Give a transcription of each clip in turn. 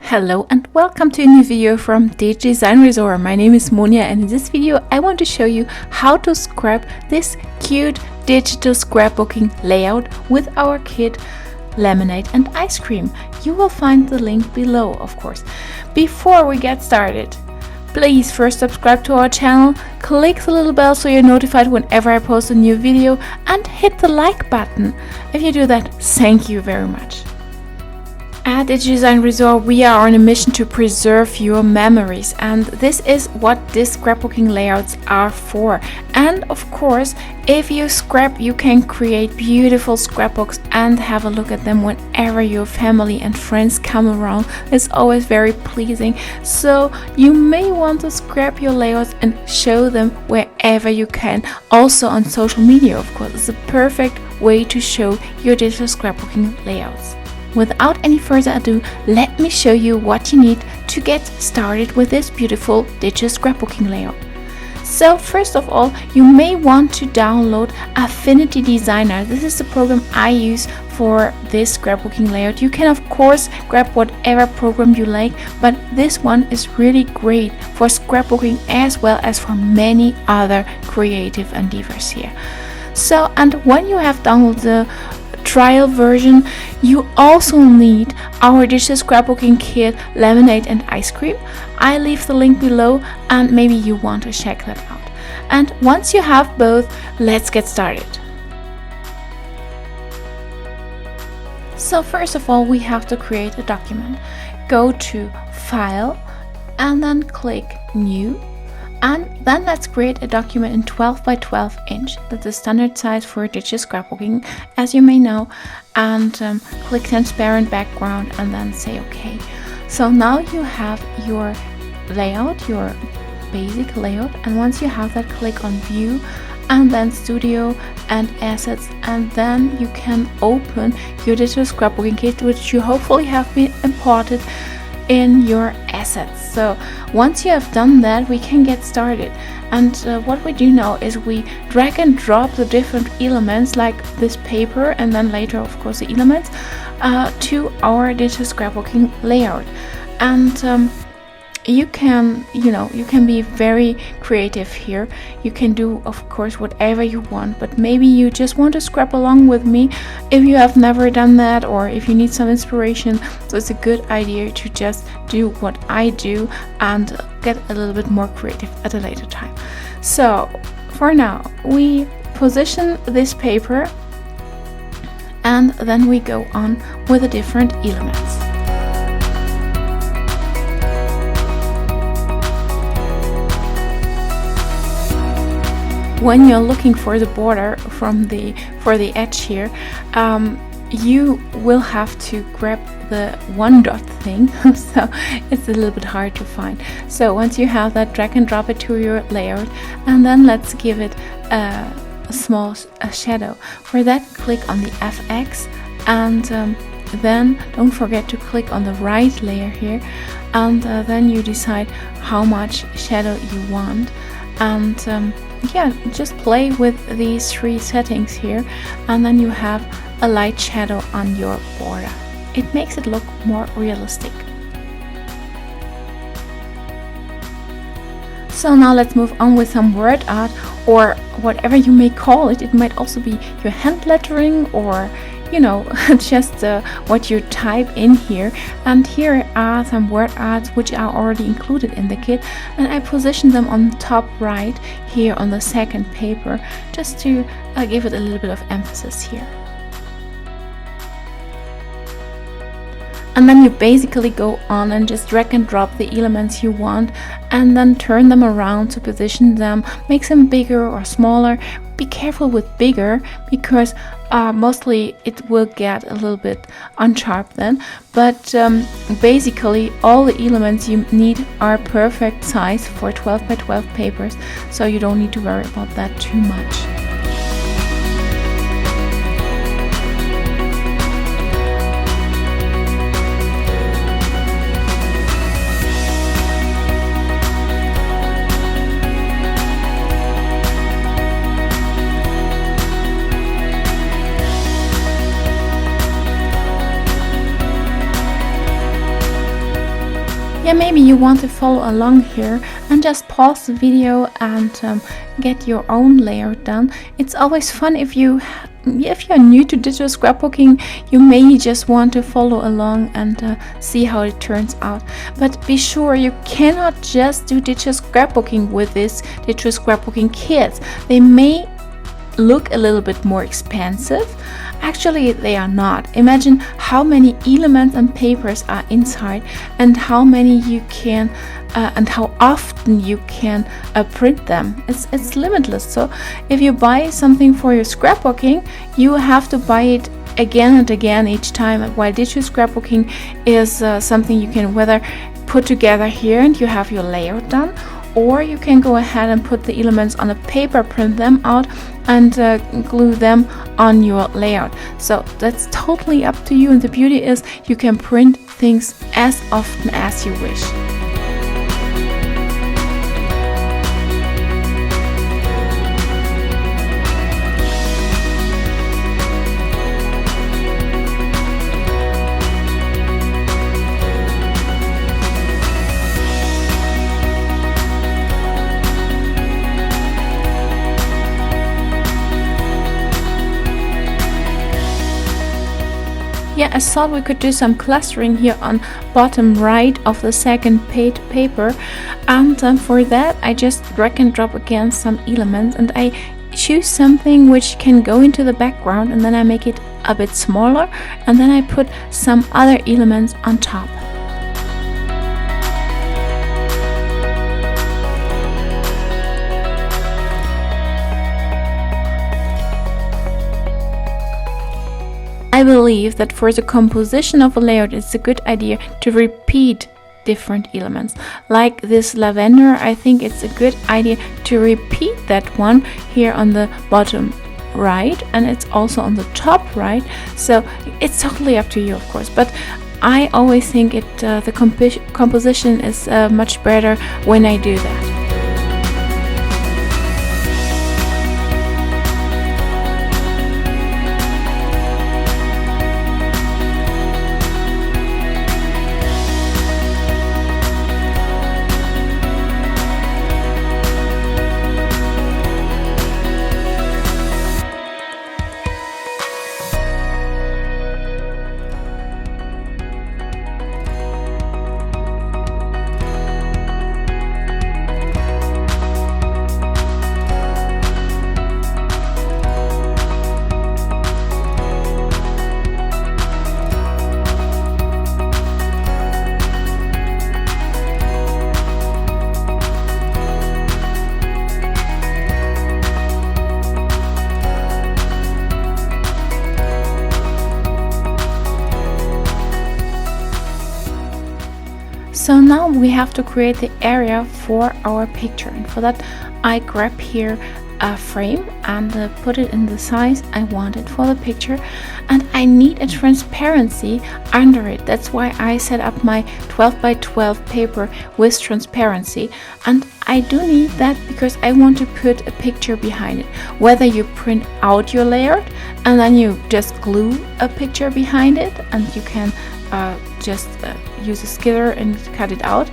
Hello and welcome to a new video from Digital Design Resort. My name is Monia and in this video I want to show you how to scrap this cute digital scrapbooking layout with our kit Lemonade and Ice Cream. You will find the link below, of course. Before we get started, please first subscribe to our channel, click the little bell so you're notified whenever I post a new video, and hit the like button. If you do that, thank you very much. At Digital Design Resort, we are on a mission to preserve your memories, and this is what these scrapbooking layouts are for. And of course, if you scrap, you can create beautiful scrapbooks and have a look at them whenever your family and friends come around. It's always very pleasing. So you may want to scrap your layouts and show them wherever you can. Also on social media, of course, it's a perfect way to show your digital scrapbooking layouts. Without any further ado, let me show you what you need to get started with this beautiful digital scrapbooking layout. So first of all, you may want to download Affinity Designer. This is the program I use for this scrapbooking layout. You can of course grab whatever program you like, but this one is really great for scrapbooking as well as for many other creative endeavors here. So, and when you have downloaded the trial version, you also need our digital scrapbooking kit Lemonade and Ice Cream. I leave the link below and maybe you want to check that out. And once you have both, let's get started. So first of all, we have to create a document. Go to File and then click New. And then let's create a document in 12 by 12 inch. That's the standard size for digital scrapbooking, as you may know. And click transparent background and then say OK. So now you have your layout, your basic layout. And once you have that, click on View and then Studio and Assets. And then you can open your digital scrapbooking kit, which you hopefully have been imported in your assets. So once you have done that, we can get started. And what we do now is we drag and drop the different elements like this paper and then later of course the elements to our digital scrapbooking layout. And you can be very creative here. You can do of course whatever you want, but maybe you just want to scrap along with me if you have never done that, or if you need some inspiration. So it's a good idea to just do what I do and get a little bit more creative at a later time. So for now, we position this paper and then we go on with the different elements. When you're looking for the border for the edge here, you will have to grab the one dot thing, so it's a little bit hard to find. So once you have that, drag and drop it to your layout, and then let's give it a small shadow. For that, click on the FX, and then don't forget to click on the right layer here, and then you decide how much shadow you want. And yeah, just play with these three settings here, and then you have a light shadow on your border. It makes it look more realistic. So now let's move on with some word art, or whatever you may call it. It might also be your hand lettering, or just what you type in here. And here are some word arts which are already included in the kit, and I position them on the top right here on the second paper, just to give it a little bit of emphasis here. And then you basically go on and just drag and drop the elements you want, and then turn them around to position them, make them bigger or smaller. Be careful with bigger, because mostly it will get a little bit unsharp then. But basically all the elements you need are perfect size for 12 by 12 papers, so you don't need to worry about that too much. Yeah, maybe you want to follow along here and just pause the video and get your own layout done. It's always fun if you're new to digital scrapbooking, you may just want to follow along and see how it turns out. But be sure you cannot just do digital scrapbooking with this digital scrapbooking kits. They may look a little bit more expensive. Actually, they are not. Imagine how many elements and papers are inside and how many you can and how often you can print them. It's limitless. So if you buy something for your scrapbooking, you have to buy it again and again each time, while digital scrapbooking is something you can whether put together here and you have your layout done, or you can go ahead and put the elements on a paper, print them out and glue them on your layout. So that's totally up to you, and the beauty is you can print things as often as you wish. Yeah, I thought we could do some clustering here on bottom right of the second paper, and for that I just drag and drop again some elements, and I choose something which can go into the background, and then I make it a bit smaller, and then I put some other elements on top. I believe that for the composition of a layout, it's a good idea to repeat different elements. Like this lavender, I think it's a good idea to repeat that one here on the bottom right, and it's also on the top right. So it's totally up to you, of course, but I always think the composition is much better when I do that. So now we have to create the area for our picture, and for that I grab here a frame and put it in the size I want it for the picture, and I need a transparency under it. That's why I set up my 12 by 12 paper with transparency, and I do need that because I want to put a picture behind it. Whether you print out your layout and then you just glue a picture behind it, and you can just use a skidder and cut it out,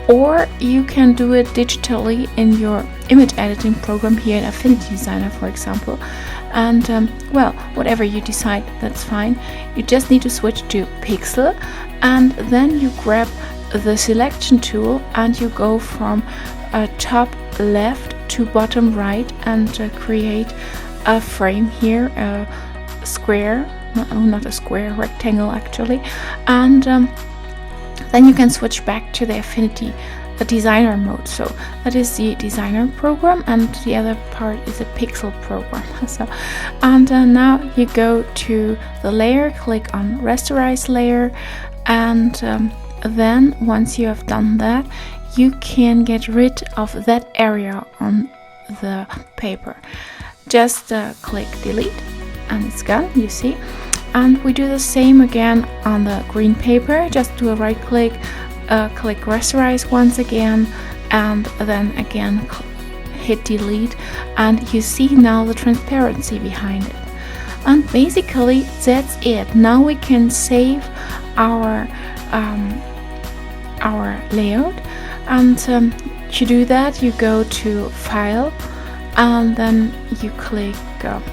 or you can do it digitally in your image editing program here in Affinity Designer, for example. And well, whatever you decide, that's fine. You just need to switch to pixel, and then you grab the selection tool and you go from top left to bottom right and create a frame here, a square, not a square, rectangle actually, and then you can switch back to the Affinity Designer mode. So that is the designer program, and the other part is a pixel program. So, and now you go to the layer, click on rasterize layer, and then once you have done that, you can get rid of that area on the paper. Just click delete and it's gone, you see. And we do the same again on the green paper. Just do a right click, click rasterize once again, and then again hit delete, and you see now the transparency behind it. And basically that's it. Now we can save our our layout. And to do that, you go to File, and then you click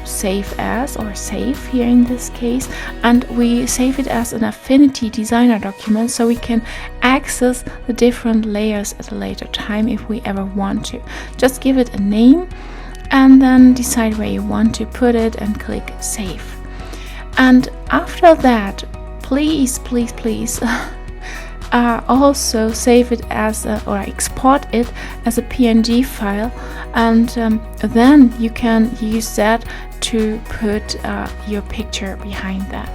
Save As, or Save here in this case, and we save it as an Affinity Designer document, so we can access the different layers at a later time if we ever want to. Just give it a name and then decide where you want to put it and click Save. And after that, please also save it as or export it as a PNG file, and then you can use that to put your picture behind that.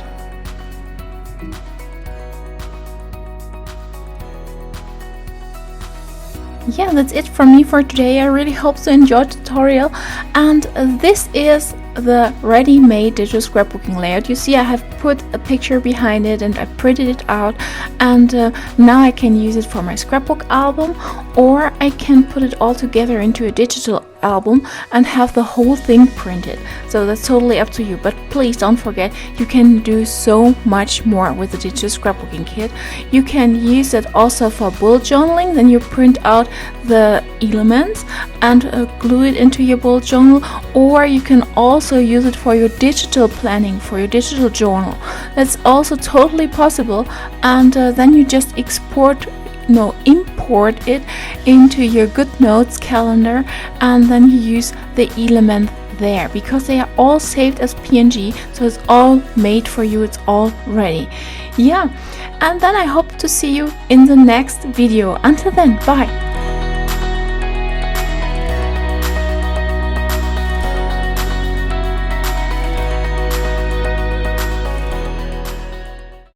Yeah, that's it from me for today. I really hope you enjoyed the tutorial, and this is the ready-made digital scrapbooking layout. You see, I have put a picture behind it and I printed it out, and now I can use it for my scrapbook album, or I can put it all together into a digital album and have the whole thing printed. So that's totally up to you, but please don't forget, you can do so much more with the digital scrapbooking kit. You can use it also for bullet journaling. Then you print out the elements and glue it into your bullet journal, or you can also use it for your digital planning, for your digital journal. That's also totally possible, and then you just import it into your GoodNotes calendar, and then you use the element there, because they are all saved as PNG, so it's all made for you, it's all ready. Yeah, and then I hope to see you in the next video. Until then, bye.